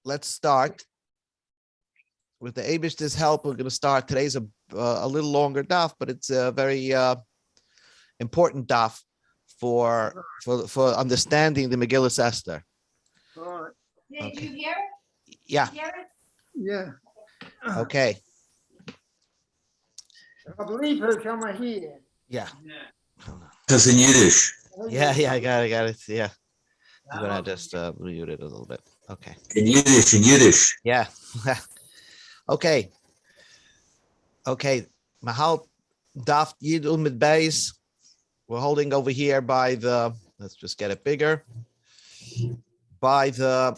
let's start. With the Eibishter's help, we're going to start. Today's a little longer daf, but it's a very important daf for understanding the Megillah Esther. Right. Okay. Did you hear it? Yeah. Hear it? Yeah. Okay. I believe her come here. Yeah. That's in Yiddish. Yeah, I got it. Yeah. I'm going to just mute it a little bit. Okay. In Yiddish. Yeah. Okay. Mahal Daf Yid Umid Beis. We're holding over here by the, let's just get it bigger, by the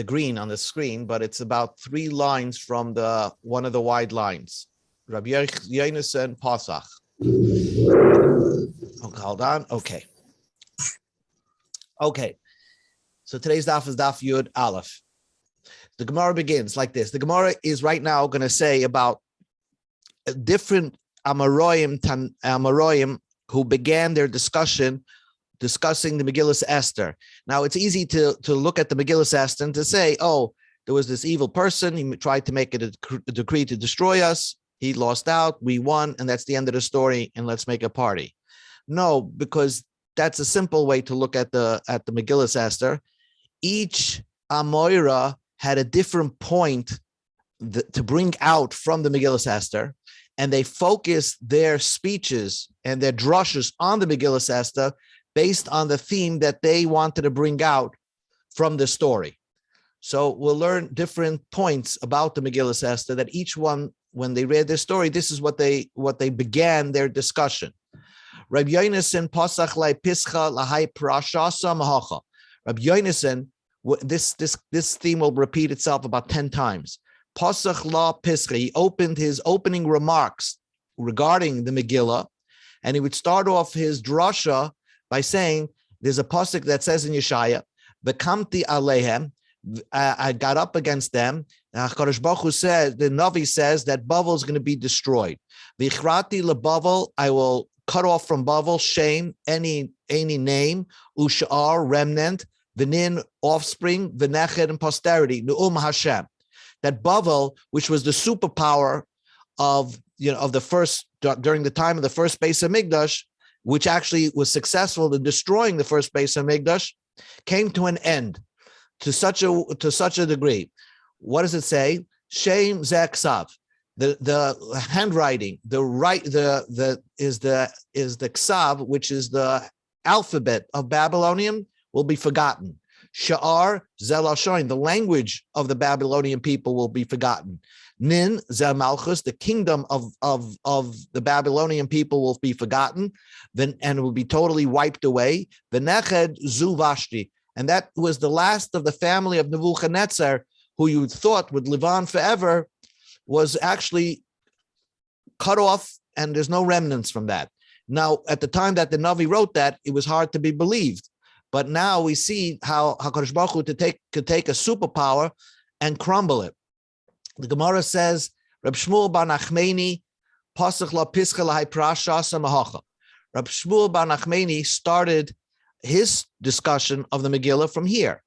green on the screen, but it's about 3 lines from the one of the wide lines. Rabbi Yonasan Pasach. Okay, hold on. Okay. So today's daf is Daf Yud Aleph. The Gemara begins like this. The Gemara is right now going to say about different Amoraim who began their discussing the Megillah Esther. Now, it's easy to look at the Megillah Esther and to say, oh, there was this evil person. He tried to make it a decree to destroy us. He lost out. We won. And that's the end of the story. And let's make a party. No, because that's a simple way to look at the Megillah Esther. Each Amoira had a different point to bring out from the Megillah Esther, and they focused their speeches and their drushes on the Megillah Esther based on the theme that they wanted to bring out from the story. So we'll learn different points about the Megillah Esther that each one, when they read their story, this is what they began their discussion. Rabbi Yonasan Pasach Lai Pischa Lahai Parashasa Mahacha. Rabbi Yonasan, this theme will repeat itself about 10 times. Pasach La Pischa. He opened his opening remarks regarding the Megillah, and he would start off his drasha by saying, there's a pasuk that says in Yeshaya, "V'kamti alehem," I got up against them. HaKadosh Baruch Hu says, the Navi says that Bavel is going to be destroyed. V'ichrati leBavel, I will cut off from Bavel shame, any name, ushar, remnant, v'nin, offspring, v'neched, and posterity, nu'um Hashem. That Bavel, which was the superpower of the first, during the time of the first Beis Hamikdash, which actually was successful in destroying the first Beis Hamikdash, came to an end to such a degree. What does it say? Shem Zeksav. The handwriting, is the ksav, which is the alphabet of Babylonian, will be forgotten. Sha'ar Zelashoin, the language of the Babylonian people will be forgotten. Nin Zemalchus, the kingdom of the Babylonian people will be forgotten, and will be totally wiped away. V'neched Zu Vashti, and that was the last of the family of Nebuchadnezzar, who you thought would live on forever, was actually cut off, and there's no remnants from that. Now, at the time that the Navi wrote that, it was hard to be believed. But now we see how HaKadosh Baruch Hu could take a superpower and crumble it. The Gemara says, Reb Shmuel bar Nachmani, Pasach la Pischa lahai Parashasa Mahacha. Reb Shmuel bar Nachmani started his discussion of the Megillah from here.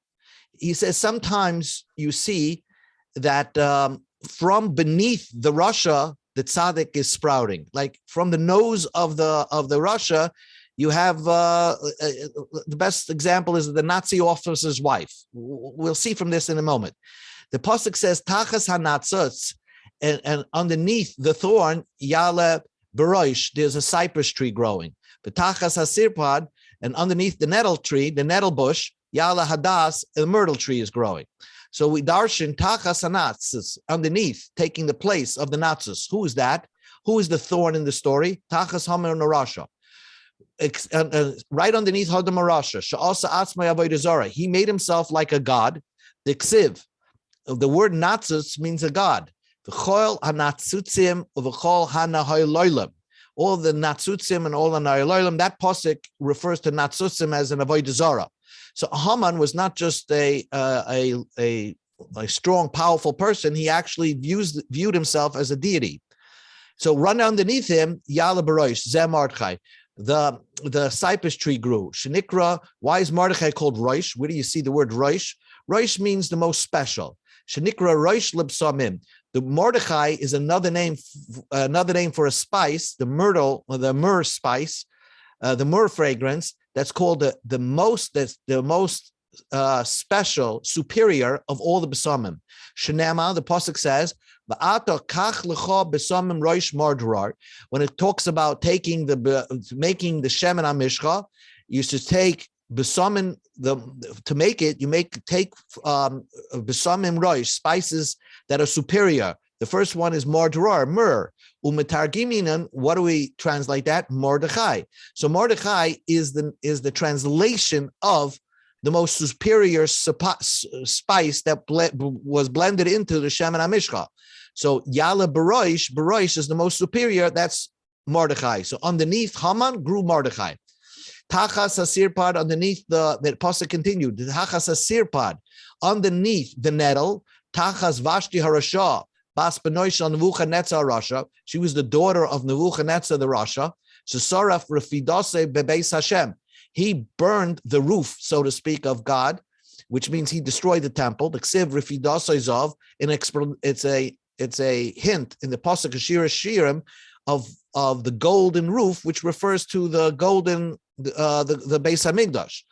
He says sometimes you see that from beneath the Russia, the tzaddik is sprouting. Like from the nose of the Russia, you have the best example is the Nazi officer's wife. We'll see from this in a moment. The pasuk says Tachas hanatzos, and underneath the thorn Yale Beroish, there's a cypress tree growing. The Tachas hasirpad, and underneath the nettle tree, the nettle bush, Yala Hadas, the myrtle tree is growing. So we darshan Tachas hanatzos, underneath, taking the place of the Nazis. Who is that? Who is the thorn in the story? Tachas Hamer Narasha. Right underneath Hadam Arasha, Sha'asa Atzmai Avodah Zarah. He made himself like a god. The ksiv, the word Nazis means a god. V'chol hanatzutzim v'chol hanahoyloilim. All the natzutzim and all the nahoyloilim. That pasuk refers to natzutzim as an Avodah Zarah. So Haman was not just a strong, powerful person. He actually viewed himself as a deity. So run underneath him, Yala Barosh, Zeh Mordechai. The cypress tree grew. Shenikra, why is Mordechai called Roish? Where do you see the word Roish? Roish means the most special. Shenikra Roish Libsamim. The Mordechai is another name for a spice, the myrtle or the myrrh spice, the myrrh fragrance. That's called the most special, superior of all the besamim. Shenema, the pasuk says, when it talks about making the shemen amishcha, you should take besamim to make it. Take besamim roish, spices that are superior. The first one is mordor, myrrh. Umetargiminan, what do we translate that? Mordechai. So Mordechai is the translation of the most superior spice that was blended into the shemen amishcha. So Yala Baroish is the most superior. That's Mordechai. So underneath Haman grew Mordechai. Tachas Asirpad, underneath the pasuk continued. Tachas Asirpad, underneath the nettle. Tachas Vashti Harasha, Bas Benoisha Nebuchadnezzar Rasha. She was the daughter of Nebuchadnezzar the Rasha. Shesaraf Refidase Bebeis Hashem. He burned the roof, so to speak, of God, which means he destroyed the temple. The Ksiv Refidase Zov, it's a hint in the pasuk of Shira Shirim of the golden roof, which refers to the golden the Beis Hamikdash.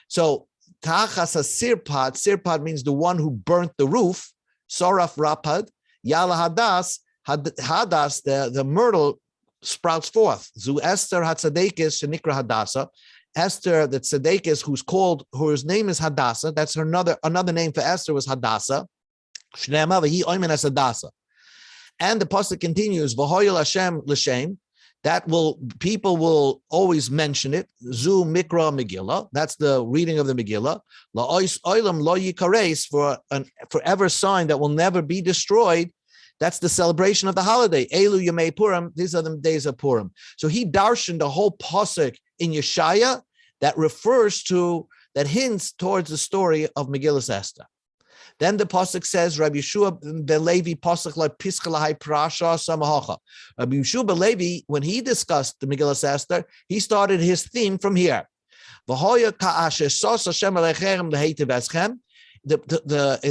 So Tachas Sirpad means the one who burnt the roof. Soraf Rapad, Yala Hadas, the myrtle sprouts forth. Zu Esther Hatzadekis Shenikra Hadasa. Esther, the Tzadekis, whose name is Hadassah. That's another name for Esther was Hadassah. And the pasuk continues, V'hoyel Hashem l'shem. People will always mention it. Zu Mikra Megillah. That's the reading of the Megillah. La'ois oilam lo yikares, for an forever sign that will never be destroyed. That's the celebration of the holiday. Elu Yemei Purim. These are the days of Purim. So he darshaned the whole pasuk in Yeshaya that hints towards the story of Megillah Esther. Then the pasuk says, Rabbi Yeshua ben Levi pasuk like Piskalahai Prasha Samahacha. Rabbi Yeshua ben Levi, when he discussed the Megillah Esther, he started his theme from here. In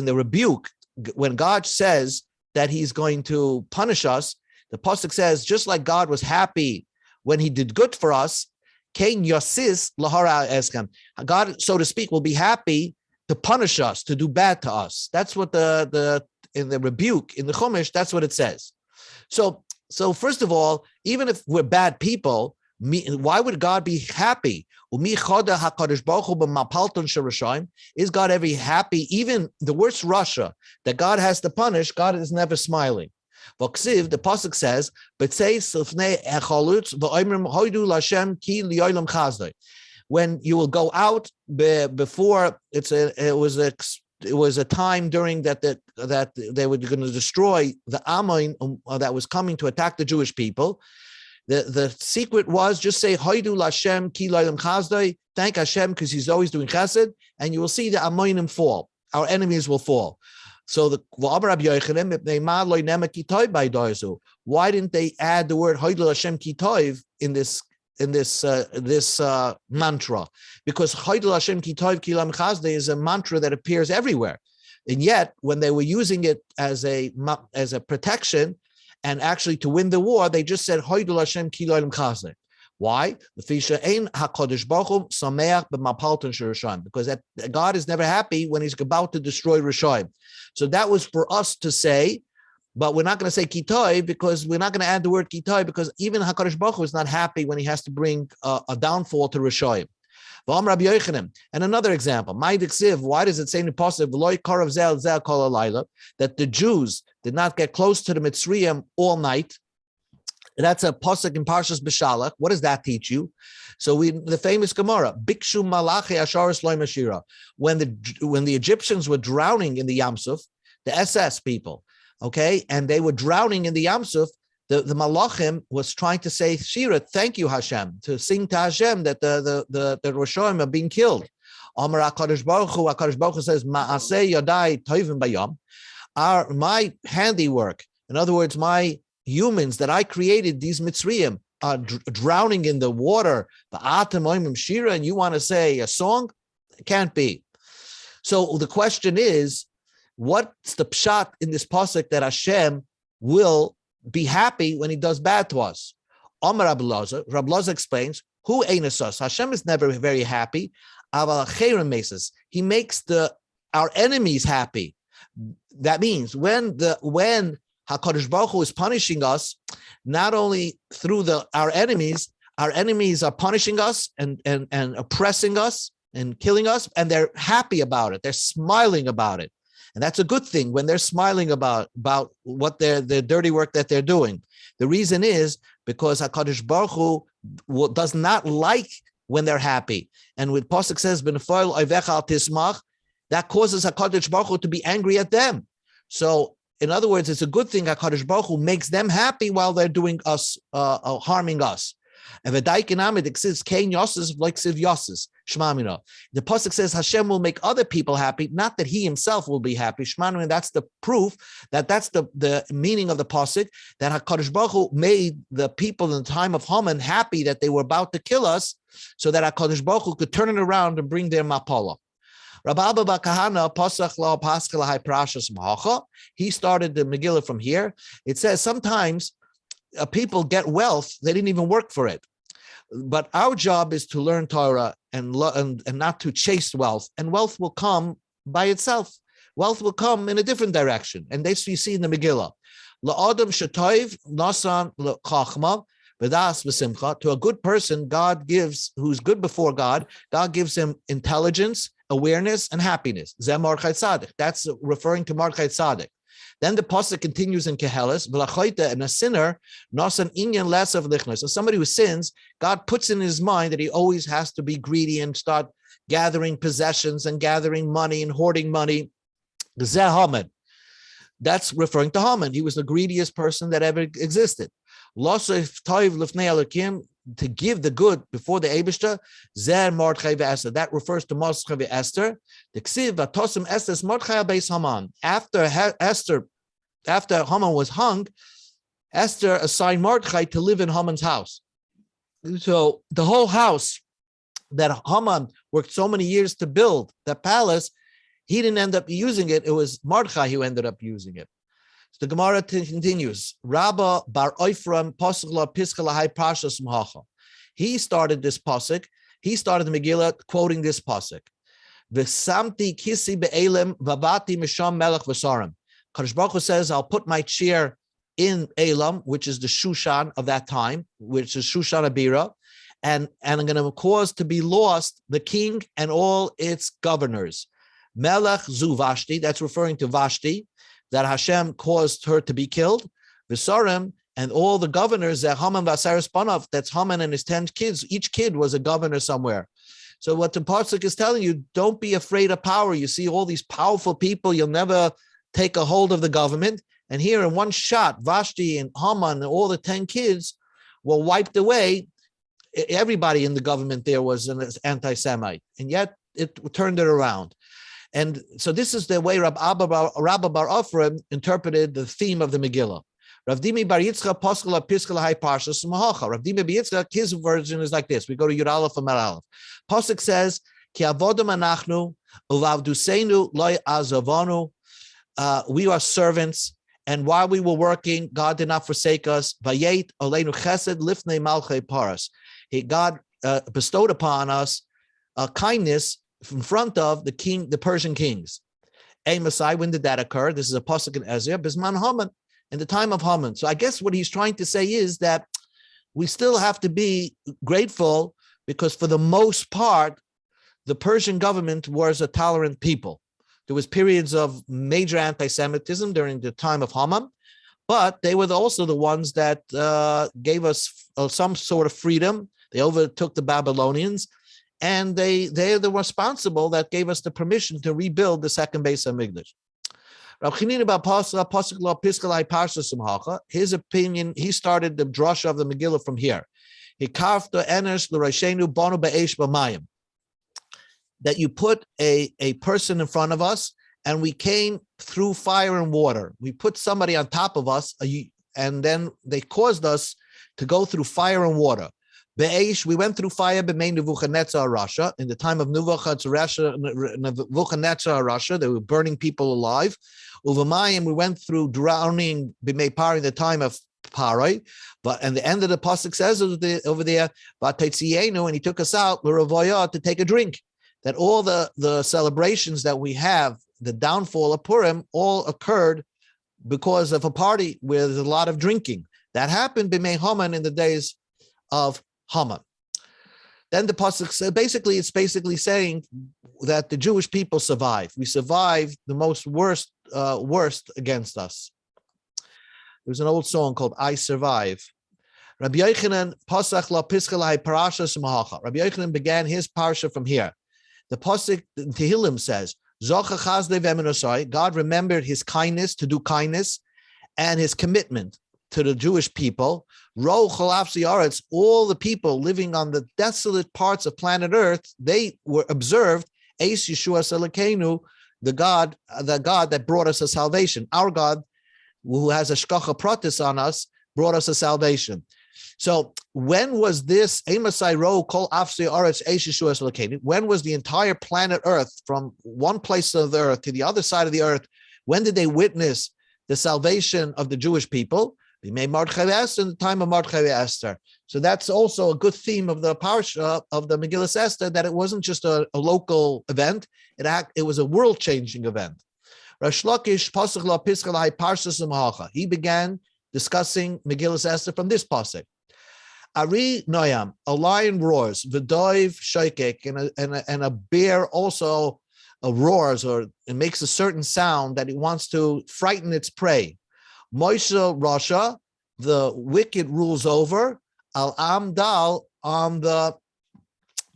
the rebuke, when God says that he's going to punish us, the pasuk says, just like God was happy when he did good for us, Kain Yosis Lahara Eskem. God, so to speak, will be happy to punish us, to do bad to us. That's what the in the rebuke in the Chumash, that's what it says. So first of all, even if we're bad people, why would God be happy? Is God ever happy? Even the worst Russia that God has to punish, God is never smiling. V'ksiv, the pasuk says, when you will go out before it was a time during that they were going to destroy the Ammon that was coming to attack the Jewish people. The secret was just say Hoidu Lashem Ki Loylam Chazdai, thank Hashem because he's always doing chesed, and you will see the Ammonim fall. Our enemies will fall. So why didn't they add the word Hoidu Lashem Ki Toiv in this mantra? Because Hoidu Lashem Ki Toiv Ki Loylam Chazdai is a mantra that appears everywhere, and yet when they were using it as a protection and actually to win the war, they just said Hoidul Hashem Ki Loylam Chazeh. Why? Because God is never happy when he's about to destroy Rishayim. So that was for us to say, but we're not going to say Kitoi because we're not going to add the word Kitoi because even HaKadosh Baruch Hu is not happy when he has to bring a downfall to Rishayim. And another example, why does it say in the Pasuk that the Jews did not get close to the Mitzrayim all night? That's a Pasuk in Parshas Beshalach. What does that teach you? So the famous Gemara, Bikshu Malachi Asharis Loy Mashira, when the Egyptians were drowning in the Yamsuf, the SS people, okay, and they were drowning in the Yamsuf, the Malachim was trying to say, Shira, thank you, Hashem, to sing to Hashem that the Roshoim are being killed. Amar HaKadosh Baruch Hu says, Ma'aseh Yadai Tovim Bayam, my handiwork, in other words, my humans that I created, these Mitzrayim, are drowning in the water, Shira, and you want to say a song? It can't be. So the question is, what's the pshat in this pasuk that Hashem will be happy when he does bad to us? Amar Rabbi Lazar explains, who ain't us? Hashem is never very happy. He makes our enemies happy. That means when HaKadosh Baruch Hu is punishing us, not only through our enemies are punishing us and oppressing us and killing us, and they're happy about it. They're smiling about it. And that's a good thing when they're smiling about what their dirty work that they're doing. The reason is because HaKadosh Baruch Hu does not like when they're happy. And when Pasuk says, "B'nefal oivecha al tismach," that causes HaKadosh Baruch Hu to be angry at them. So, in other words, it's a good thing HaKadosh Baruch Hu makes them happy while they're doing us, harming us. And the Daikinamid says, "Kain Yosses like Siv Yosses." Shmamina. The pasuk says Hashem will make other people happy, not that He Himself will be happy. Shmamina. That's the proof that's the meaning of the pasuk, that Hakadosh Baruch Hu made the people in the time of Haman happy that they were about to kill us, so that Hakadosh Baruch Hu could turn it around and bring their mapala. Rabbi Abba bar Kahana pasach la paschal hai prashas mahacha. He started the Megillah from here. It says sometimes people get wealth; they didn't even work for it. But our job is to learn Torah and not to chase wealth, and wealth will come by itself. Wealth will come in a different direction, and that's what you see in the Megillah. La'adam shetoiv nasan l'chachma v'das v'simcha. To a good person, God gives, who's good before God gives him intelligence, awareness, and happiness. Zeh Mordechai Tzaddik. That's referring to Mordechai Tzaddik. Then the pasuk continues in Keheles, and a sinner, nasan inyan less of lichnas. So somebody who sins, God puts in his mind that he always has to be greedy and start gathering possessions and gathering money and hoarding money. Zeh Haman. That's referring to Haman. He was the greediest person that ever existed. Losef toiv lifnei Elokim, to give the good before the Eibishter. Zer Mordechai ve'Esther. That refers to Mordechai ve'Esther. The Ksiv v'tosim Esther Mordechai beis Haman. After Haman was hung, Esther assigned Mordechai to live in Haman's house. So the whole house that Haman worked so many years to build, the palace, he didn't end up using it. It was Mordechai who ended up using it. So the Gemara continues. Rabba bar Oifram pasuk piska lahai prashas mahacha. He started this pasuk. He started the Megillah quoting this pasuk. V'samti kisi be'elim v'bati misham melech v'sarim. Kadosh Baruch Hu says, I'll put my chair in Elam, which is the Shushan of that time, which is Shushan Abira, and I'm going to cause to be lost the king and all its governors. Melech zu Vashti, that's referring to Vashti, that Hashem caused her to be killed. V'sarim, and all the governors, Haman v'aseres banav, that's Haman and his 10 kids. Each kid was a governor somewhere. So what the pasuk is telling you, don't be afraid of power. You see all these powerful people, you'll never take a hold of the government. And here in one shot, Vashti and Haman and all the 10 kids were wiped away. Everybody in the government there was an anti-Semite, and yet it turned it around. And so this is the way Rabbi bar Ofra interpreted the theme of the Megillah. Rav Dimi bar Yitzchak Paschal Piskal Hai Parshas Mahacha. Rav Dimi bar Yitzchak, his version is like this. We go to Yud Aleph and Mer Aleph. Pasuk says, Ki avodam anachnu ulavduseinu loy azavanu. We are servants, and while we were working, God did not forsake us. Vayet oleinu chesed lifnei malchei paras. God bestowed upon us kindness in front of the Persian kings. Messiah, when did that occur? This is a pasuk in Ezra, Bisman Haman, in the time of Haman. So I guess what he's trying to say is that we still have to be grateful, because for the most part, the Persian government was a tolerant people. There was periods of major anti-Semitism during the time of Haman, but they were also the ones that gave us some sort of freedom. They overtook the Babylonians, and they're the responsible that gave us the permission to rebuild the second Beis HaMikdash. His opinion, he started the drasha of the Megillah from here. That you put a person in front of us, and we came through fire and water. We put somebody on top of us, and then they caused us to go through fire and water. We went through fire b'mei Nebuchadnezzar Russia in the time of Nebuchadnezzar Russia. They were burning people alive. Uvamayim, we went through drowning b'mei Pari in the time of Parai. And the end of the pasuk says over there, and he took us out to take a drink. That all the celebrations that we have, the downfall of Purim, all occurred because of a party where there's a lot of drinking. That happened b'mei Haman in the days of Haman. Then the pasuk says, it's basically saying that the Jewish people survived. We survived the worst against us. There's an old song called "I Survive." Rabbi Yochanan pasach la piskalai parasha semahacha. Rabbi Yochanan began his parsha from here. The pasuk Tehillim says, God remembered his kindness to do kindness and his commitment to the Jewish people. All the people living on the desolate parts of planet Earth, they were observed Eis Yeshua Selekenu, the God that brought us a salvation. Our God, who has a shkacha pratis on us, brought us a salvation. So when was this? When was the entire planet Earth, from one place of the earth to the other side of the earth, when did they witness the salvation of the Jewish people? In the time of Mordechai Esther. So that's also a good theme of the parsha of the Megillah Esther, that it wasn't just a local event; it was a world-changing event. Rish Lakish pasuk la piskalai parsha semahacha. He began discussing Megillah Esther from this pasuk. Ari Noyam, a lion roars, v'doiv shoykek, and a bear also roars, or it makes a certain sound that it wants to frighten its prey. Moshe Rasha, the wicked rules over, al amdal, on the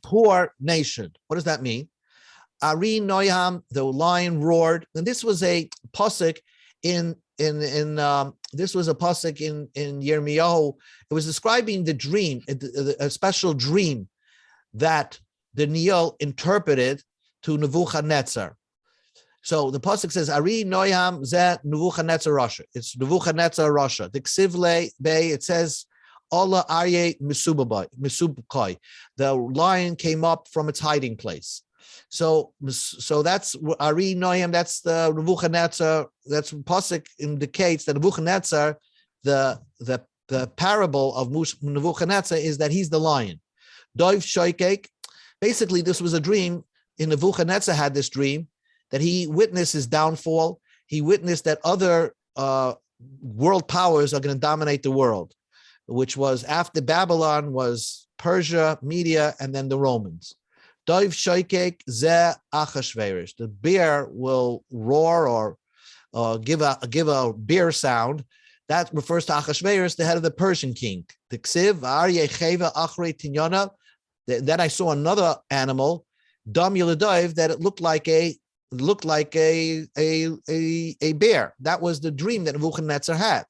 poor nation. What does that mean? Ari Noyam, the lion roared, and this was a pasuk in Yirmiyahu. It was describing the dream, a special dream that Daniel interpreted to Nebuchadnezzar. So the pasuk says, "Ari Noyam zeh Nebuchadnezzar Rasha." It's Nebuchadnezzar Rasha. The Ksivle Bay. It says, "Allah Aryeh Misubkai." The lion came up from its hiding place. So that's Ari Noyam. That's the Nebuchadnezzar. That's pasuk indicates that Nebuchadnezzar, the parable of Nebuchadnezzar is that he's the lion. Doiv shoykek. Basically, this was a dream. In Nebuchadnezzar had this dream that he witnessed his downfall. He witnessed that other world powers are going to dominate the world, which was after Babylon was Persia, Media, and then the Romans. Doiv shoykek zeh Achashverosh. The bear will roar or give a bear sound. That refers to Achashverosh, the head of the Persian king. The Ksiv Aryeh Cheva Achrei Tinyana. Then I saw another animal, Dam Yeladoiv, that it looked like a bear. That was the dream that Nebuchadnezzar had,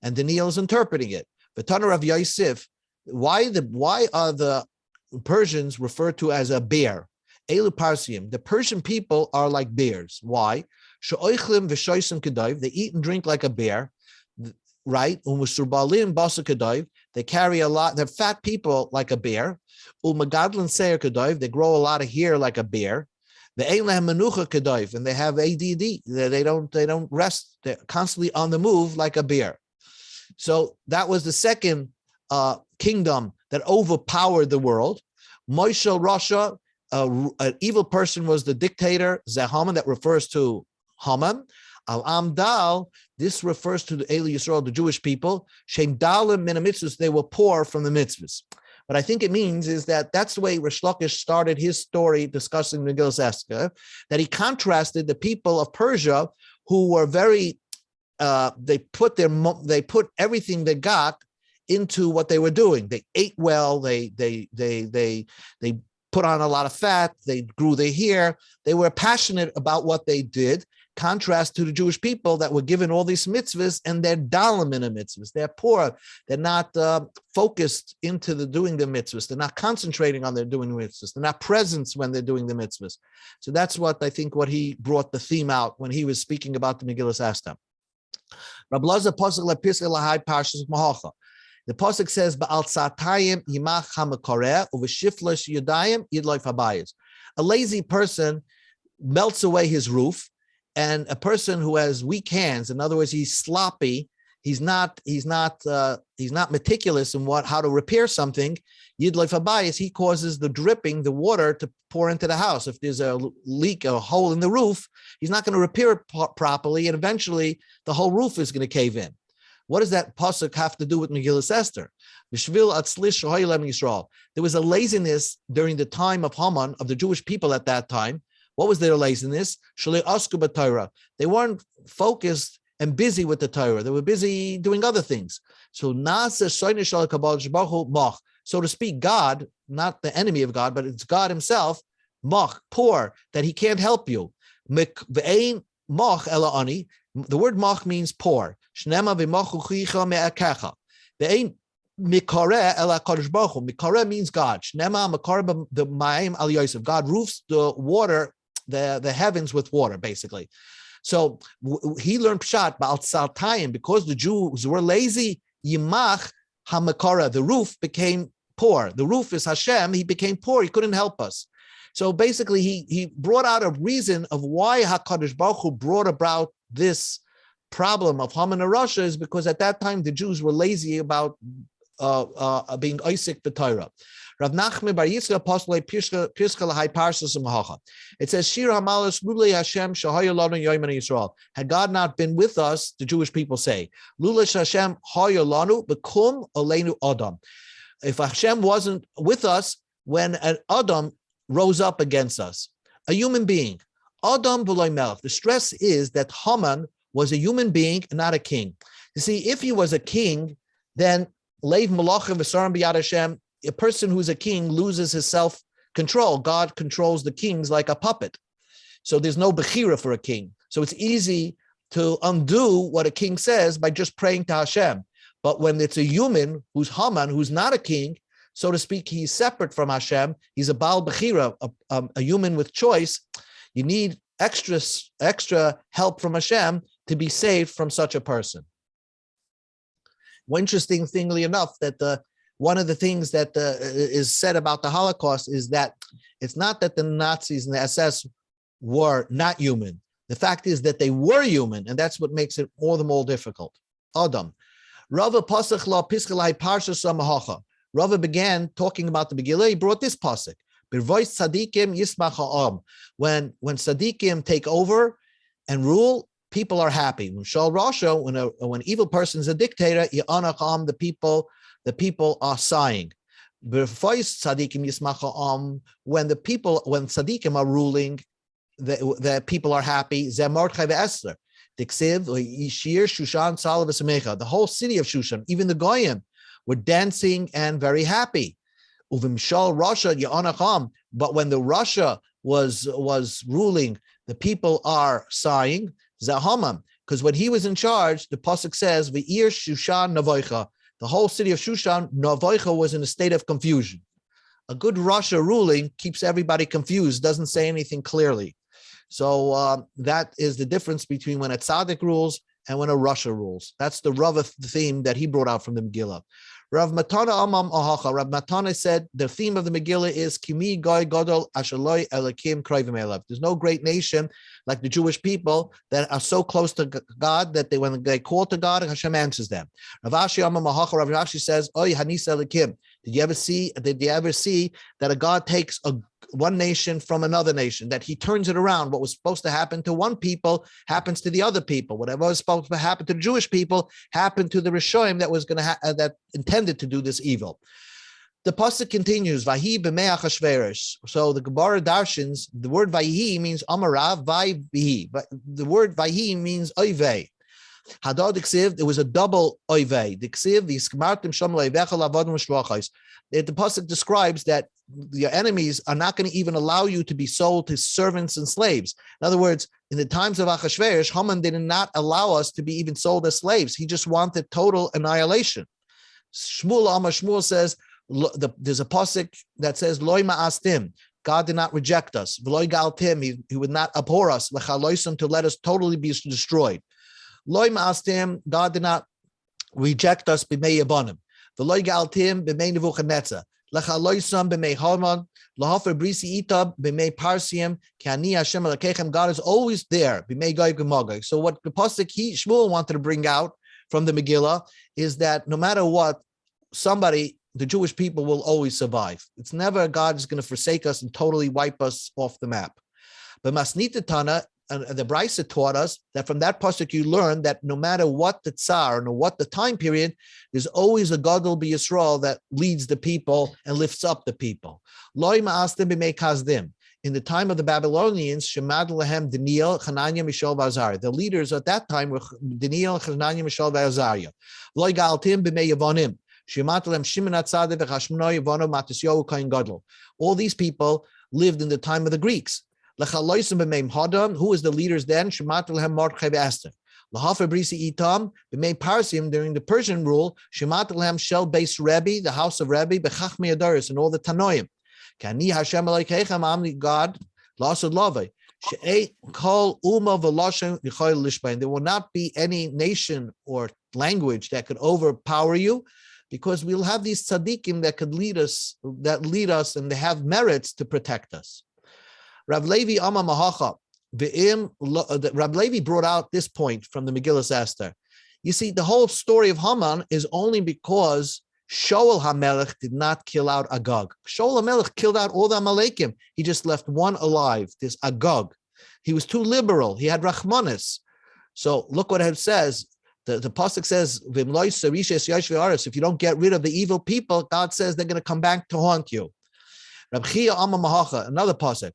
and Daniel is interpreting it. V'tana of Yosef. Why are the Persians referred to as a bear? Elu Parsiim. The Persian people are like bears. Why? She'oichlim v'shoisim kedayv. They eat and drink like a bear, right? Umusurbalim basa kedayv. They carry a lot. They're fat people like a bear. Umagadlan seir kedayv. They grow a lot of hair like a bear. The Eilam Menucha Kedayv, and they have ADD. They don't rest. They're constantly on the move like a bear. So that was the second kingdom that overpowered the world. Moshe Rasha, an evil person, was the dictator. Zehaman, that refers to Haman. Al Amdal, this refers to the Eli Yisrael, the Jewish people. Shem Dalim min mitzvahs, they were poor from the mitzvahs. What I think it means is that that's the way Rish Lakish started his story discussing Megillah Esther, that he contrasted the people of Persia who were very, they put everything they got into what they were doing. They ate well, they put on a lot of fat, they grew their hair, they were passionate about what they did. Contrast to the Jewish people that were given all these mitzvahs and they're dalim in the mitzvahs. They're poor. They're not focused into doing the mitzvahs. They're not concentrating on their doing the mitzvahs. They're not present when they're doing the mitzvahs. So that's what I think what he brought the theme out when he was speaking about the Megillah Esther. The pasuk says, "Ba'al tzatayim yimach hamakoreh uveshiflash yudayim yidloif habayis." A lazy person melts away his roof, and a person who has weak hands, in other words, he's sloppy, he's not meticulous in how to repair something. Yidloif habayis, he causes the dripping, the water to pour into the house. If there's a leak, a hole in the roof, he's not going to repair it properly, and eventually the whole roof is going to cave in. What does that pasuk have to do with Megillah Esther? There was a laziness during the time of Haman, of the Jewish people at that time. What was their laziness? They weren't focused and busy with the Torah. They were busy doing other things. So so to speak, God, not the enemy of God, but it's God himself, poor, that he can't help you. The word mach means poor. Mikare means God. God roofs the water, the heavens with water, basically. So he learned pshat ba'al tzaltayim, because the Jews were lazy. Yimach hamakara, the roof became poor. The roof is Hashem. He became poor. He couldn't help us. So basically, he brought out a reason of why HaKadosh Baruch Hu brought about this problem of Haman and Russia, is because at that time the Jews were lazy about being Isaac b'Torah. Rav Nachman bar Yitzchak Apostle Pirska l'Hai Parshas Mahacha. It says, Shir Hamalas Lulei Hashem Shahaya Lanu Yoyman Yisrael. Had God not been with us, the Jewish people say, Lulei Hashem Haya Lanu Bekum Aleinu Adam. If Hashem wasn't with us when an Adam rose up against us, a human being, Adam v'loy melech. The stress is that Haman was a human being, not a king. You see, if he was a king, then Leiv Malachim v'sarim b'yad Hashem, a person who's a king loses his self-control. God controls the kings like a puppet. So there's no bechira for a king. So it's easy to undo what a king says by just praying to Hashem. But when it's a human who's Haman, who's not a king, so to speak, he's separate from Hashem, he's a Baal Bechira, a human with choice, you need extra help from Hashem to be saved from such a person. One interesting thingly enough, that one of the things that is said about the Holocaust is that it's not that the Nazis and the SS were not human. The fact is that they were human, and that's what makes it all the more difficult. Adam. Rava Pasach La Piskalai Parsha Samahacha. Rava began talking about the Megillah. He brought this pasuk. Birvois Tzadikim Yismach Ha'am. When Tzadikim take over and rule, people are happy. When Shal Rasha, when evil person is a dictator, Ya'anach Ha'am, the people are sighing. Birvois Tzadikim Yismach Ha'am. When Tzadikim are ruling, the people are happy. Zemordchai ve'Esther. The whole city of Shushan, even the Goyim, were dancing and very happy. But when the Russia was ruling, the people are sighing. Because when he was in charge, the pasuk says, "V'ir Shushan navoicha." The whole city of Shushan, navoicha, was in a state of confusion. A good Russia ruling keeps everybody confused, doesn't say anything clearly. So that is the difference between when a tzaddik rules and when a Russia rules. That's the Rav theme that he brought out from the Megillah. Rav Matana Amam Ahacha. Rav Matana said the theme of the Megillah is Kimi Goy Godol Ashaloi Elakim Krivim Elav. There's no great nation like the Jewish people that are so close to God that when they call to God, Hashem answers them. Rav Ashi Amam Ahacha. Rav Ashi says, Oy Hanis Elakim. Did you ever see that a God takes one nation from another nation, that he turns it around? What was supposed to happen to one people happens to the other people. Whatever was supposed to happen to the Jewish people happened to the Rishonim that intended to do this evil. The pasuk continues, Vahi b'mei Achashverosh. So the Gemara darshins, the word Vahi means Amarav, Vahi. But the word Vahi means Oivei. Hadad Diksiv, there was a double oivei. Diksiv, the Skmartim Sham Leivecha Lavadim Shvachais. The pasuk describes that your enemies are not going to even allow you to be sold to servants and slaves. In other words, in the times of Achashverosh, Haman did not allow us to be even sold as slaves. He just wanted total annihilation. Shmuel says, there's a pasuk that says, Loi ma'astim. God did not reject us. V'loi galtim, he would not abhor us, l'chaloisim, to let us totally be destroyed. Loi ma'astim, God did not reject us b'mei yabonim. V'loy galtim b'mei Nebuchadnezzar. L'chaloisam b'mei Haman. L'hofer brisi itab b'mei Parsiim. K'ani Hashem Elokechem. God is always there. B'mei Gog u'Magog. So what the pasuk Shmuel wanted to bring out from the Megillah is that no matter what, the Jewish people will always survive. It's never God is going to forsake us and totally wipe us off the map. But Masnita Tana, and the Brisa taught us that from that pasuk you learn that no matter what the tsar and what the time period, there's always a Gadol B'Yisrael that leads the people and lifts up the people. Loi ma'astem b'mei kazdim. In the time of the Babylonians, Shemad Lahem, Daniel, Hananiah, Mishael, Azariah. The leaders at that time were Daniel, Hananiah, Mishael, Azariah. Loi galtim b'mei Yavonim. All these people lived in the time of the Greeks. Who was the leaders then? During the Persian rule, Shel Beis Rebbe, the house of Rebbe, Bechachmei Adaris, and all the Tanoim. God, there will not be any nation or language that could overpower you, because we'll have these tzaddikim that could lead us, and they have merits to protect us. Rav Levi Amma Mahacha, Rav Levi brought out this point from the Megillah Esther. You see, the whole story of Haman is only because Shaul HaMelech did not kill out Agag. Shaul HaMelech killed out all the Amalekim. He just left one alive, this Agag. He was too liberal. He had Rachmanis. So look what it says. The pasuk says, if you don't get rid of the evil people, God says they're going to come back to haunt you. Rab Chia Amma Mahacha, another pasuk.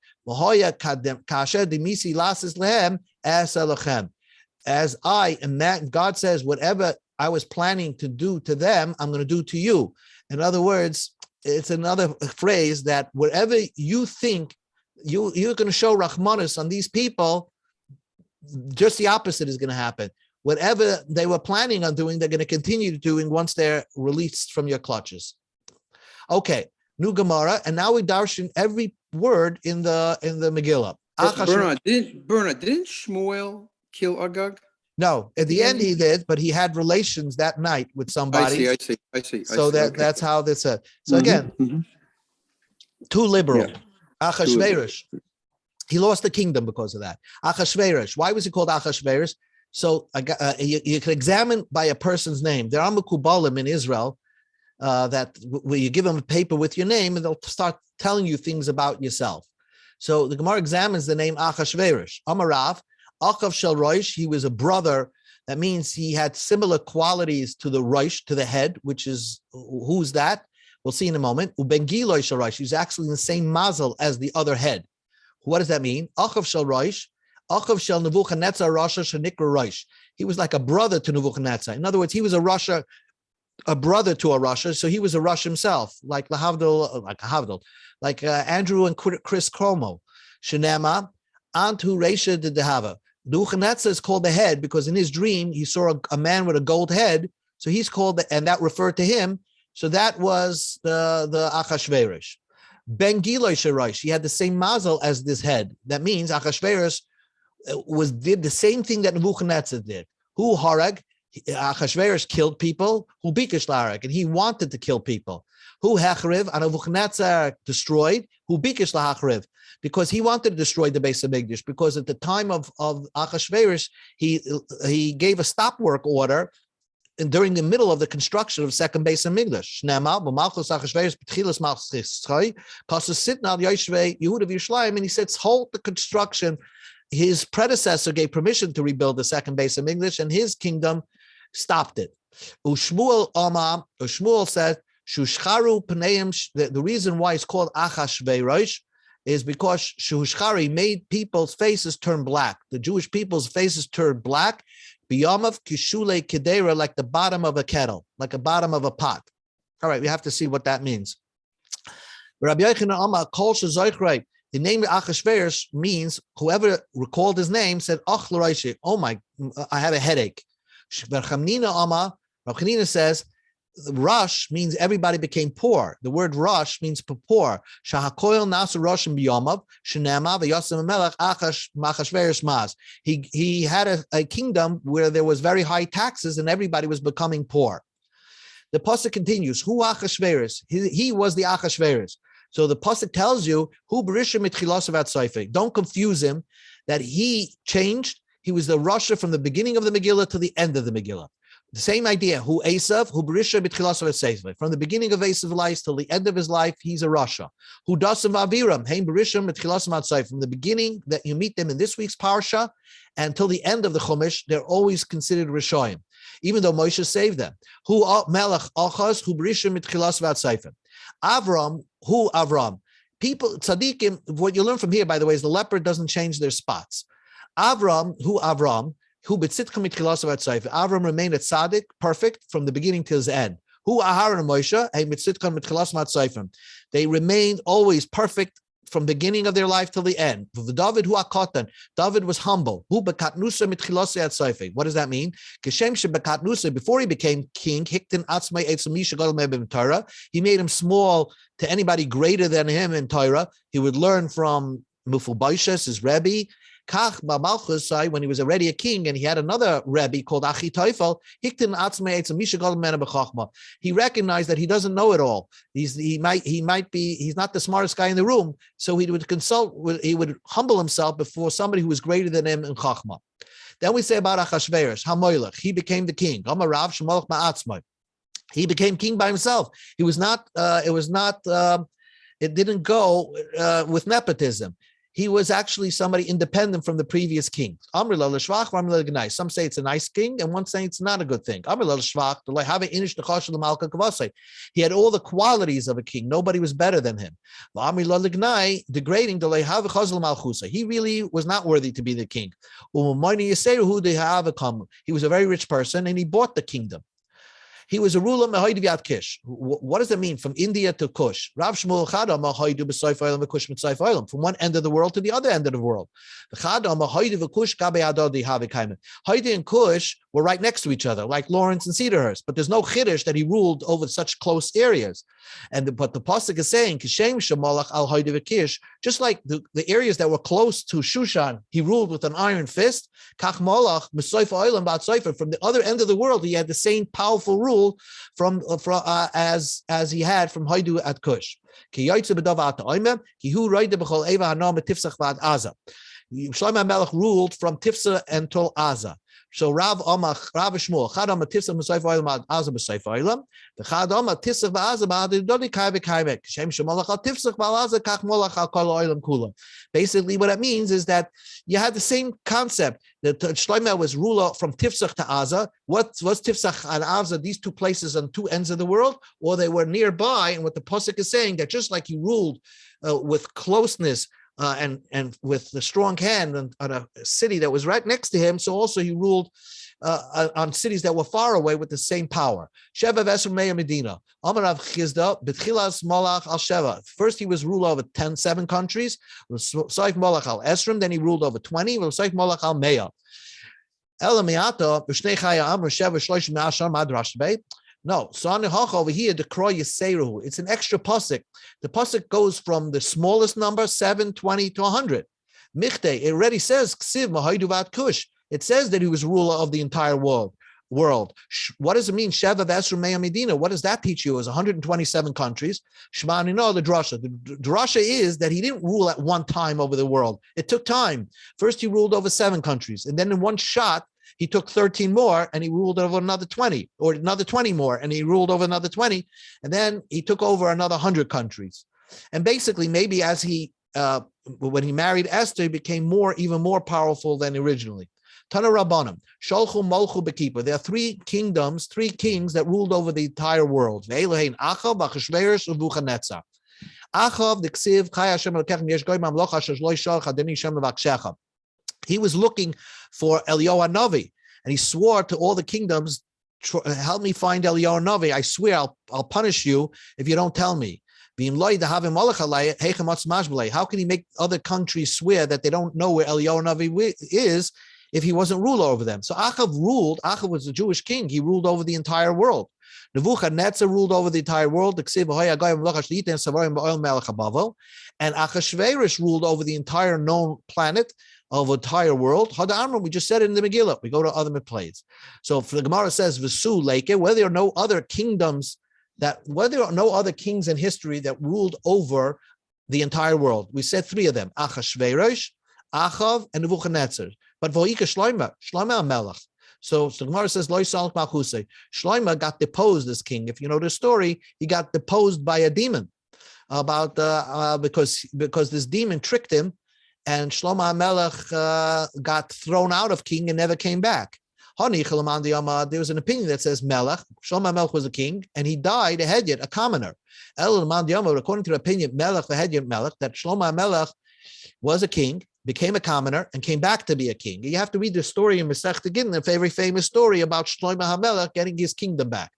As I am that, God says, whatever I was planning to do to them, I'm going to do to you. In other words, it's another phrase that whatever you think you're going to show Rahmanis on these people, just the opposite is going to happen. Whatever they were planning on doing, they're going to continue doing once they're released from your clutches. Okay, new Gemara, and now we darshan every word in the Megillah. Didn't Shmuel kill Agag? No, at the end he did, but he had relations that night with somebody. I see. So that's how this said. So again, too liberal. Yeah. Achashverosh, he lost the kingdom because of that. Achashverosh, why was he called Achashverosh? So you can examine by a person's name. There are Mekubalim in Israel that where you give them a paper with your name and they'll start telling you things about yourself. So the Gemara examines the name Achashverosh. Amarav, Achav Shel Roish, he was a brother. That means he had similar qualities to the Roish, to the head, which is, who's that? We'll see in a moment. Uben Giloi Shel Roish, he's actually in the same mazel as the other head. What does that mean? Achav Shel Roish, Achav Shel Nebuchadnezzar Rasha Shenikra Roish. He was like a brother to Nebuchadnezzar. In other words, he was a Rasha, a brother to a Rasha, so he was a Rush himself, like Lahavdil, like Andrew and Chris Cuomo. Shenema, Antu Reisha de Dehava. Nebuchadnezzar is called the head because in his dream he saw a man with a gold head, so he's called and that referred to him. So that was the Achashverosh. Ben Giloi Sherosh, he had the same mazel as this head. That means Achashverosh did the same thing that Nebuchadnezzar did. Who Harag? Achashverosh killed people. Who Bikesh Larag, and he wanted to kill people. Who Hachriv, and Nebuchadnezzar destroyed. Who Bikesh Lahachriv, because he wanted to destroy the base of Migdash. Because at the time of Achashverosh, he gave a stop work order. And during the middle of the construction of second base of Migdash, and he said, hold the construction. His predecessor gave permission to rebuild the second base of Migdash, and his kingdom stopped it. Shmuel said, the reason why it's called Achashverosh is because Shushchari made people's faces turn black. The Jewish people's faces turned black. Biyamav kishule kedera, like the bottom of a kettle, like the bottom of a pot. All right, we have to see what that means. Rabbi Yochanan Amar Kol Shezochrei. The name Achashverosh means whoever recalled his name said, "Oh my, I have a headache." Rav Chanina says, "Rush" means everybody became poor. The word "rush" means poor. Shahakoil nasu roshim biyamav shenema v'yosem melech Achashverosh maz. He had a kingdom where there was very high taxes and everybody was becoming poor. The pasuk continues, Hu Achashverosh. He was the Achashverosh. So the pasuk tells you, Hu Berisha mitchilas avat seife. Don't confuse him that he changed. He was the Rasha from the beginning of the Megillah to the end of the Megillah. The same idea. Hu Esav, Hu Berisha mitchilas avat seife. From the beginning of Esav's life till the end of his life, he's a Rasha. Hu Dasim Aviram, Hein Berisha mitchilas avat seife. From the beginning that you meet them in this week's parsha until the end of the Chumash, they're always considered Rishayim, even though Moshe saved them. Hu Melech Achaz, Hu Berisha mitchilas avat seife. Avram, who Avram? People, tzaddikim, what you learn from here, by the way, is the leopard doesn't change their spots. Avram, who betzitcha mitchilas avat seife. Avram remained at tzaddik, perfect, from the beginning till his end. Who Aharon and Moshe, hey mitzitcha mitchilas avat seife. They remained always perfect from beginning of their life till the end. David, who akatan, David was humble. Who bekatnusa mitchilas avat seife. What does that mean? Keshem shebekatnusa, before he became king, hiktin atzmei etzamisha gadol mebim Torah. He made him small to anybody greater than him in Torah. He would learn from Mufubashas, his Rebbe. Kach Malchus, when he was already a king and he had another Rebbe called Achi Teufel, he recognized that he doesn't know it all. He's not the smartest guy in the room, so he would humble himself before somebody who was greater than him in Chachma. Then we say about Achashverosh, Hamoilech, he became the king. He became king by himself. It didn't go with nepotism. He was actually somebody independent from the previous kings. Some say it's a nice king, and one say it's not a good thing. He had all the qualities of a king. Nobody was better than him. Degrading. He really was not worthy to be the king. He was a very rich person, and he bought the kingdom. He was a ruler Mehoidu Yad Kish. What does it mean? From India to Kush. Rav Shmuel Chada Mehoidu B'Soif Olam V'Kush Mitzayf Olam. From one end of the world to the other end of the world. Chada Mehoidu V'Kush Gabe Adodi Havikaim. Hoidu and Kush were right next to each other, like Lawrence and Cedarhurst. But there's no chiddush that he ruled over such close areas. But the pasuk is saying Kishem Shemalach Al Hoidu V'Kish. Just like the areas that were close to Shushan, he ruled with an iron fist. Kach Malach Mitzayf Olam B'Atzayfer. From the other end of the world, he had the same powerful rule as he had from Haidu at Kush. Shlomo HaMelech ruled from Tifsa until Aza. So Rav Shmuel, Chadam Tifsa M'Soif Olam Ad Aza B'Soif Olam, the Chadam Tifsa B'Aza B'Ad Dodi Kaive Kaive, Shem Shemalach Al Tifsa B'Aza Kach Molach Al Kol Olam Kula. Basically, what it means is that you had the same concept. That Shlomo was ruler from Tifsach to Aza. What's Tifsach and Aza? These two places on two ends of the world, or they were nearby. And what the pasuk is saying, that just like he ruled with closeness and with the strong hand on a city that was right next to him, so also he ruled on cities that were far away with the same power. Sheva Vesur Meya Medina. Amarav Chizda B'Tchilas Molach Al Sheva. First, he was ruler over 7 countries. Saif Molach Al Esrim. Then he ruled over 20. Saif Molach Al Meya. Elamiata B'Shnei Chaya Amr Sheva Shloshim Ashar Madrashbe. No, so on the Hach over here, the Kroy Yiseruhu. It's an extra pasuk. The pasuk goes from the smallest number, 7, 20 to 100. Michte, it already says Ksiv Mahaidu Vat Kush. It says that he was ruler of the entire world. What does it mean? Sheva Vesru Meya Medina. What does that teach you? It was 127 countries. Shmani, no, the drasha. The drasha is that he didn't rule at one time over the world. It took time. First, he ruled over 7 countries, and then in one shot, he took 13 more and he ruled over another 20, or another 20 more, and he ruled over another 20, and then he took over another 100 countries. And basically, maybe as when he married Esther, he became even more powerful than originally. Tana Rabbanim, Sholchu Molchu Bekipa. There are 3 kingdoms, 3 kings that ruled over the entire world. Ve'elohein Achav, Achashverosh, Nebuchadnezzar. Achav, the Ksiv, Chai Hashem Elokechem Yesh Goy Mamloch Asher Lo Yishol Chadeni Shem Levakshecha. He was looking for Eliyahu Hanavi, and he swore to all the kingdoms, help me find Eliyahu Hanavi. I swear I'll punish you if you don't tell me. How can he make other countries swear that they don't know where Eliyahu Hanavi is if he wasn't ruler over them? So Achav ruled. Achav was a Jewish king. He ruled over the entire world. Nebuchadnezzar ruled over the entire world. And Achashverosh ruled over the entire known planet. of the entire world. We just said it in the Megillah. We go to other plays. So for the Gemara says, V'su Leke, whether there are no other kingdoms whether there are no other kings in history that ruled over the entire world. We said three of them: Achashverosh, Achav, and Nebuchadnezzar. But Voika Shlomo Melech. So the Gemara says, Lo Yisal Malchusei. Shlomo got deposed as king. If you know the story, he got deposed by a demon about because this demon tricked him, and Shlomo Melech got thrown out of king and never came back. There was an opinion that says Melech, Shlomo Melech was a king, and he died a hedyot, a commoner. According to the opinion, Melech, the hedyot Melech, that Shlomo Melech was a king, became a commoner, and came back to be a king. You have to read the story in Masechta Gittin, a very famous story about Shlomo HaMelech getting his kingdom back.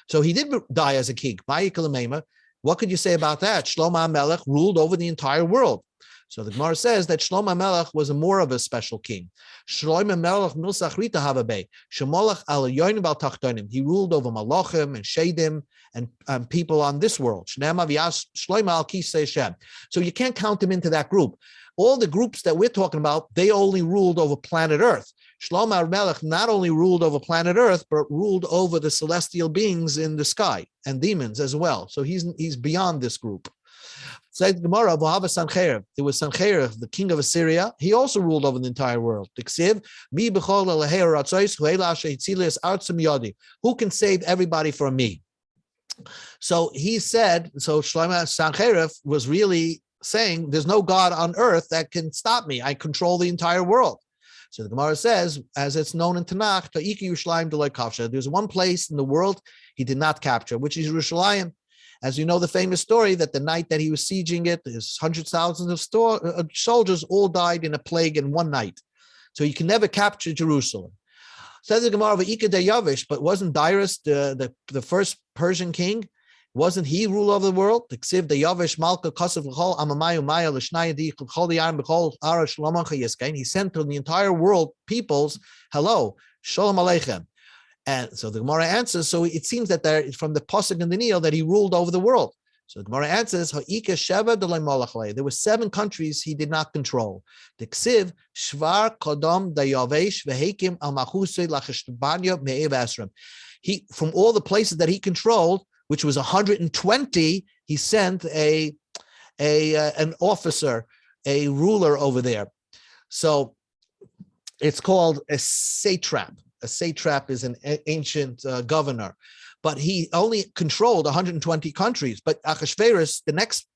So he did die as a king. What could you say about that? Shlomo HaMelech ruled over the entire world. So the Gemara says that Shlomo Melech was more of a special king. Shlomo Melech milsach rita havabe. Shemolach al yonim bal tachtonim. He ruled over malachim and shadim and people on this world. Shnema v'yas Shlomo al kisei Shem. So you can't count him into that group. All the groups that we're talking about, they only ruled over planet Earth. Shlomo Melech not only ruled over planet Earth, but ruled over the celestial beings in the sky and demons as well. So he's beyond this group. Said Gemara, there was Sancherib, the king of Assyria. He also ruled over the entire world. Who can save everybody from me? So he said, so Shlomo Sancherib was really saying, there's no God on earth that can stop me. I control the entire world. So the Gemara says, as it's known in Tanakh, there's one place in the world he did not capture, which is Yerushalayim. As you know, the famous story that the night that he was sieging it, his hundreds of thousands of soldiers all died in a plague in one night. So you can never capture Jerusalem. Says the Gemara, but wasn't Darius the first Persian king? Wasn't he rule over the world? He sent to the entire world peoples, hello, shalom aleichem. And so the Gemara answers, so it seems that there, from the Pasuk in the Nil, that he ruled over the world. So the Gemara answers, there were 7 countries he did not control. He, from all the places that he controlled, which was 120, he sent an officer, a ruler over there. So it's called a satrap. A satrap is an ancient governor, but he only controlled 120 countries. But Achashverosh, the next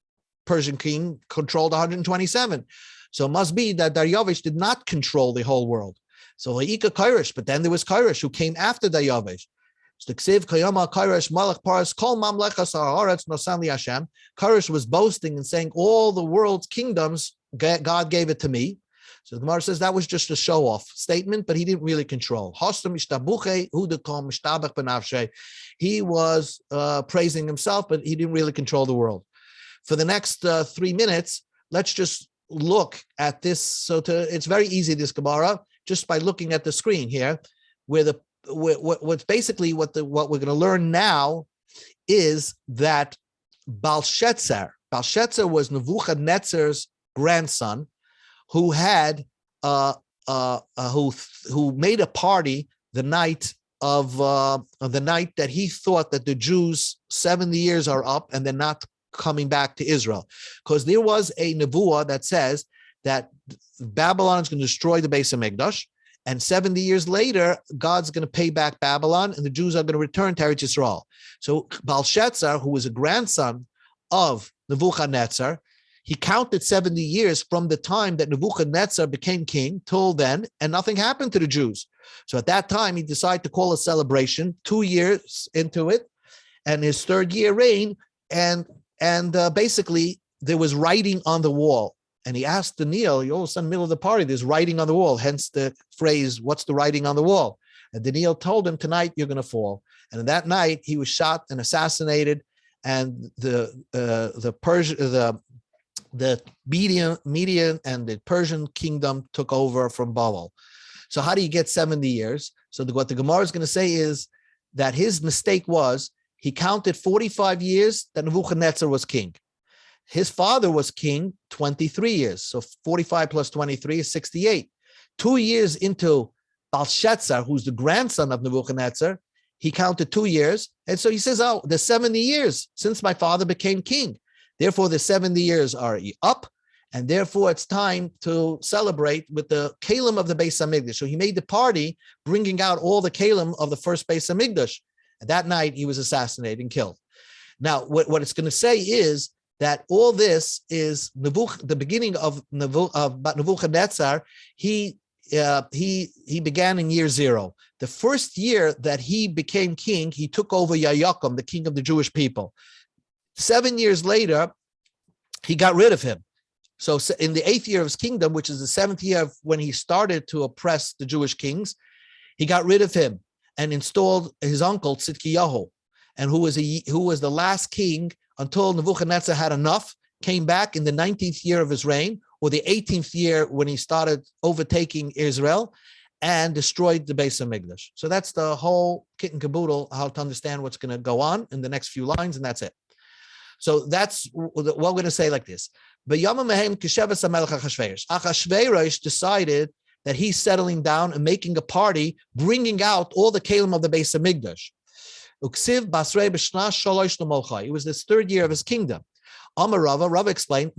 Persian king, controlled 127. So it must be that Darius did not control the whole world. So Ha'ika Kairosh, but then there was Kairosh who came after Darius. So Kairosh was boasting and saying, all the world's kingdoms, God gave it to me. So the Gemara says that was just a show-off statement, but he didn't really control. He was praising himself, but he didn't really control the world. For the next 3 minutes, let's just look at this. So it's very easy, this Gemara, just by looking at the screen here, where what's basically what we're going to learn now is that Belshazzar was Nebuchadnezzar's grandson, who had who made a party the night that he thought that the Jews 70 years are up and they're not coming back to Israel, because there was a nevuah that says that Babylon is going to destroy the Beis Hamikdash, and 70 years later God's going to pay back Babylon, and the Jews are going to return to Eretz Yisrael. So Belshazzar, who was a grandson of Nebuchadnezzar, he counted 70 years from the time that Nebuchadnezzar became king till then, and nothing happened to the Jews. So at that time, he decided to call a celebration 2 years into it, and his 3rd year reign, and basically there was writing on the wall. And he asked Daniel, all of a sudden, in the middle of the party, there's writing on the wall, hence the phrase, what's the writing on the wall? And Daniel told him, tonight you're going to fall. And that night, he was shot and assassinated, and the Median and the Persian kingdom took over from Babel. So how do you get 70 years? So what the Gemara is going to say is that his mistake was he counted 45 years that Nebuchadnezzar was king. His father was king 23 years. So 45 plus 23 is 68. 2 years into Belshazzar, who's the grandson of Nebuchadnezzar, he counted 2 years. And so he says, oh, the 70 years since my father became king. Therefore, the 70 years are up. And therefore, it's time to celebrate with the Kalim of the Beis Hamikdash. So he made the party, bringing out all the Kalim of the first Beis Hamikdash. And that night, he was assassinated and killed. Now, what it's going to say is that all this is the beginning of Nebuchadnezzar. He began in year 0. The first year that he became king, he took over Yayakim, the king of the Jewish people. 7 years later, he got rid of him. So in the 8th year of his kingdom, which is the 7th year of when he started to oppress the Jewish kings, he got rid of him and installed his uncle Tzidkiyahu, and who was the last king until Nebuchadnezzar had enough, came back in the 19th year of his reign, or the 18th year when he started overtaking Israel, and destroyed the Beis Hamikdash. So that's the whole kit and caboodle, how to understand what's going to go on in the next few lines, and that's it. So that's what we're going to say like this. Achashverosh decided that he's settling down and making a party, bringing out all the Kalim of the Beis Hamikdash. It was this 3rd year of his kingdom. Rava explained,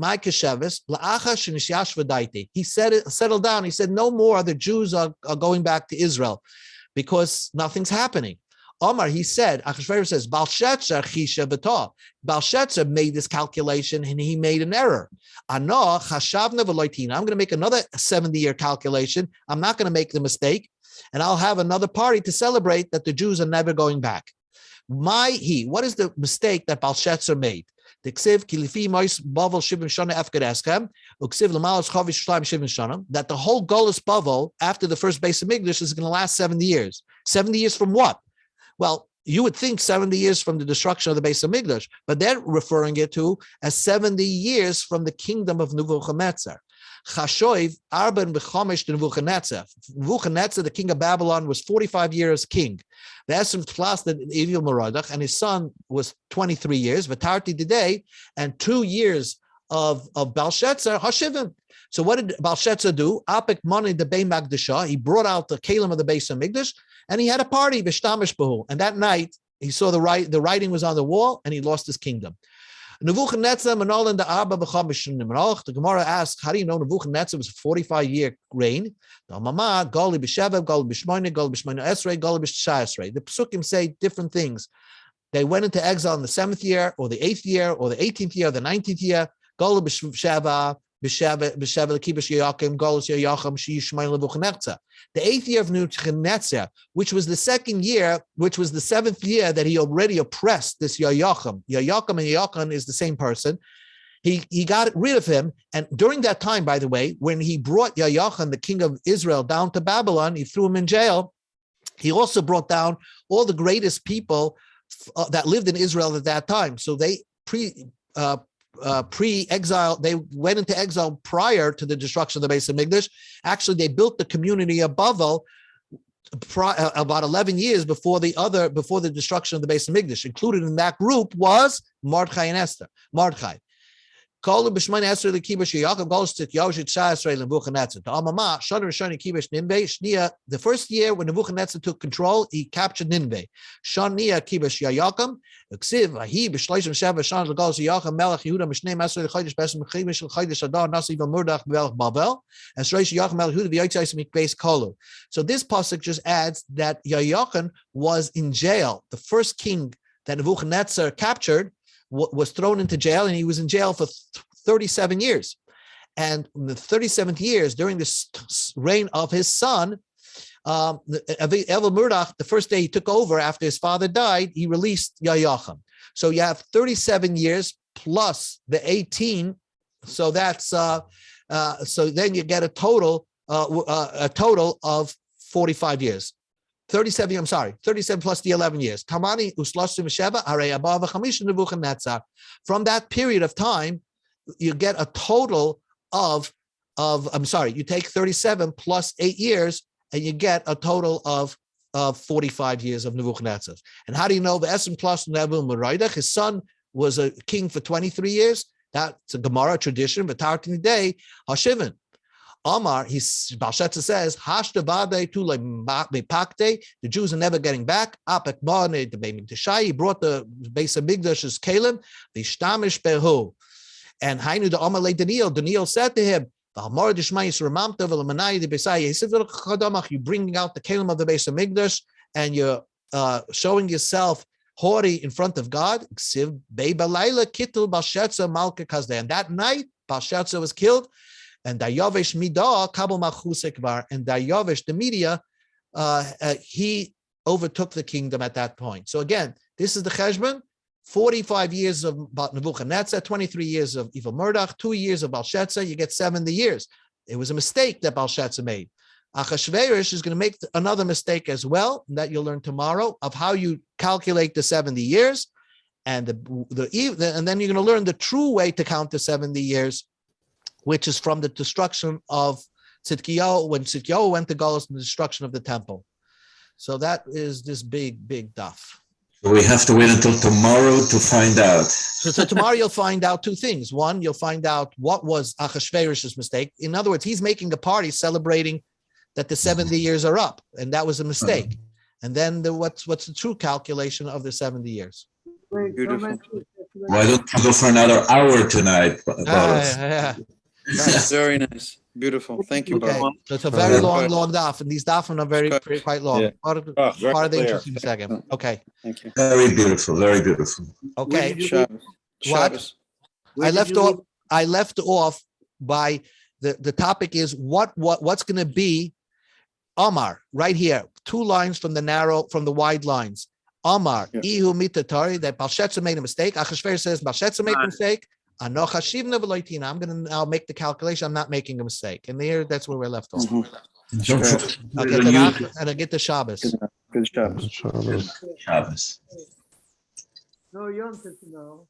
he settled down. He said, no more the Jews are going back to Israel because nothing's happening. He said, Achashverosh says, Belshazzar made this calculation and he made an error. I'm going to make another 70-year calculation. I'm not going to make the mistake, and I'll have another party to celebrate that the Jews are never going back. What is the mistake that Belshazzar made? That the whole Golus Bavel after the first Beis Hamikdash is going to last 70 years. 70 years from what? Well, you would think 70 years from the destruction of the Beis Hamikdash, but they're referring it to as 70 years from the kingdom of Nebuchadnezzar. Chashoiv Arben B'chomesh to Nebuchadnezzar. Nebuchadnezzar, the king of Babylon, was 45 years king. The Esrim Tlas the Evil Merodach, and his son was 23 years. V'tarti Didei, and 2 years of Belshazzar Hashivim. So what did Belshazzar do? Apik Mani the Bei Magdasha. He brought out the Kalim of the Beis Hamikdash, and he had a party, V'shtamish Bahu. And that night, he saw the writing was on the wall, and he lost his kingdom. Nebuchadnezzar Manol the Arba B'chamish. The Gemara asks, how do you know Nebuchadnezzar was a 45-year reign? The Mama Gali B'Shevav, Gali B'Shmoine, Gali B'Shmoine Esrei, Gali B'Shai. The Pesukim say different things. They went into exile in the 7th year, or the 8th year, or the 18th year, or the 19th year. Gali B'Sheva. The 8th year of Nebuchadnezzar, which was the 2nd year, which was the 7th year that he already oppressed this Yayakim. Yayakim and Yayakim is the same person. He got rid of him. And during that time, by the way, when he brought Yayakim, the king of Israel, down to Babylon, he threw him in jail. He also brought down all the greatest people that lived in Israel at that time. So they pre-exile, they went into exile prior to the destruction of the Beis Hamikdash. Actually, they built the community of Bavel about 11 years before the destruction of the Beis Hamikdash. Included in that group was Mordechai and Esther. Mordechai. The first year when Nebuchadnezzar took control, he captured Nineveh. So this pasuk just adds that Yayakim was in jail. The first king that Nebuchadnezzar captured was thrown into jail, and he was in jail for 37 years. And in the 37th years, during this reign of his son, Evil Murdoch, the first day he took over after his father died, he released Yayakim. So you have 37 years plus the 18. So that's so then you get a total of 45 years. 37 plus the 11 years. Tamani uslasim sheva harei abava chamish Nebuchadnezzar. From that period of time, you get a total of you take 37 plus 8 years, and you get a total of 45 years of Nebuchadnezzar. And how do you know the Esrim plus Nebuchadnezzar? His son was a king for 23 years, That's a Gemara tradition, but Tartini Day, Hashivin. Omar, Balshetza says, the Jews are never getting back. He brought the base of Migdash's Kalim, the Shtamish Behu. And Hainu the Omar le Daniel said to him, you're bringing out the Kalim of the base of Migdash, and you're showing yourself haughty in front of God. And that night, Balshetza was killed. And Dayavish Midah Kabul Machusekvar, and Dayavish, the media, he overtook the kingdom at that point. So again, this is the Cheshbon, 45 years of Nebuchadnezzar, 23 years of evil Murdoch, 2 years of Belshazzar, you get 70 years. It was a mistake that Belshazzar made. Achashverosh is going to make another mistake as well, that you'll learn tomorrow, of how you calculate the 70 years, and and then you're going to learn the true way to count the 70 years, which is from the destruction of Tzidkiyahu, when Tzidkiyahu went to Galus, and the destruction of the temple. So that is this big daf. So we have to wait until tomorrow to find out. So tomorrow you'll find out two things. One, you'll find out what was Achashverosh's mistake. In other words, he's making a party celebrating that the 70 years are up, and that was a mistake. And then what's the true calculation of the 70 years? Beautiful. Why don't you go for another hour tonight? Yeah. Very nice. Beautiful. Thank you, Okay, Bob. so it's a very long daf, and these dafim are quite long. Yeah. Part of the interesting second. Okay. Thank you. Very beautiful, very beautiful. Okay. Shabbos. What? Shabbos. I left off by the topic is what's going to be Omar right here. 2 lines from the wide lines. Omar, Ihu mitatari, that Belshazzar made a mistake. Achashverosh says Belshazzar made a mistake. I'm going to now make the calculation. I'm not making a mistake. And there, that's where we're left off. Don't forget I'll get the Nach, and I'll get the Shabbos. Good Shabbos. Shabbos. No, Yom Tov, no.